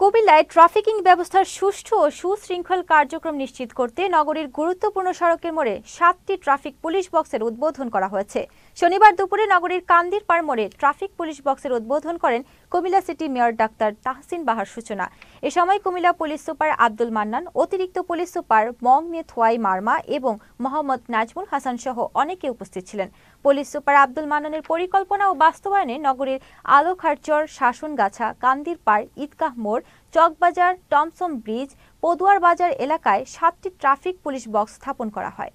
কুমিল্লায় ট্রাফিকিং ব্যবস্থার সুষ্ঠু ও সুশৃঙ্খল কার্যক্রম নিশ্চিত করতে নগরীর গুরুত্বপূর্ণ সড়কের মোড়ে ৭টি ট্রাফিক পুলিশ বক্সের উদ্বোধন করা হয়েছে। শনিবার দুপুরে নগরীর কান্দিরপাড় মোড়ে ট্রাফিক পুলিশ বক্সের উদ্বোধন করেন Comilla city mayor doctor Tahsin Bahar সূচনা। এ সময় কুমিল্লা পুলিশ সুপার আব্দুল মান্নান, অতিরিক্ত পুলিশ সুপার মংনে থোয়াই মার্মা এবং মোহাম্মদ নাজমুল হাসান সহ অনেকে উপস্থিত ছিলেন। পুলিশ সুপার আব্দুল মান্নানের পরিকল্পনা ও বাস্তবায়নে নগরীর আলোখারচর, শাসনগাছা, কান্দিরপাড়, ঈদগাহ মোড়, চকবাজার, টমসম ব্রিজ, পদুয়ার বাজার এলাকায় ৭টি ট্রাফিক পুলিশ বক্স স্থাপন করা হয়।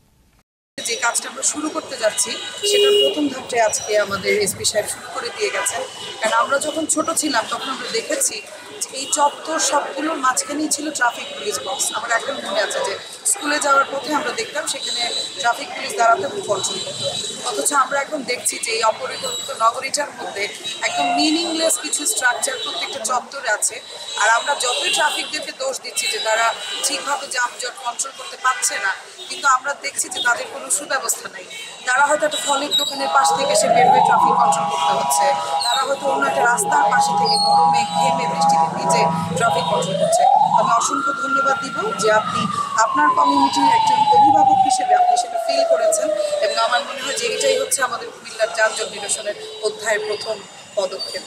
যে কাজটা আমরা শুরু করতে যাচ্ছি সেটার প্রথম ধাপটা আজকে আমাদের এসপি সাহেব শুরু করে দিয়ে গেছেন। কারণ আমরা যখন ছোট ছিলাম তখন আমরা দেখেছি যে এই চত্বর সবগুলোর মাঝখানেই ছিল ট্রাফিক পুলিশ বক্স। আমার এখন মনে আছে যে স্কুলে যাওয়ার পথে আমরা দেখতাম সেখানে ট্রাফিক পুলিশ দাঁড়াতে কন্ট্রোল করতো। অথচ আমরা এখন দেখছি যে এই অপরিকল্পিত নগরীটার মধ্যে একদম মিনিংলেস কিছু স্ট্রাকচার প্রত্যেকটা চত্বরে আছে। আর আমরা যতই ট্রাফিকদেরকে দোষ দিচ্ছি যে তারা ঠিকভাবে যানজট কন্ট্রোল করতে পারছে না, কিন্তু আমরা দেখছি যে তাদের কোনো সুব্যবস্থা নেই। তারা হয়তো একটা ফলের দোকানের পাশ থেকে সে বের হয়ে ট্রাফিক কন্ট্রোল করতে হচ্ছে, তারা হয়তো অন্য একটা রাস্তার পাশে থেকে গরমে ঘেমে বৃষ্টিতে ভিজে ট্রাফিক কন্ট্রোল করছে। আমি অসংখ্য ধন্যবাদ দিব যে আপনি আপনার কমিউনিটির একজন অভিভাবক হিসেবে আপনি সেটা ফিল করেছেন, এবং আমার মনে হয় যে এটাই হচ্ছে আমাদের কুমিল্লার যানজট নিরসনের অধ্যায়ের প্রথম পদক্ষেপ।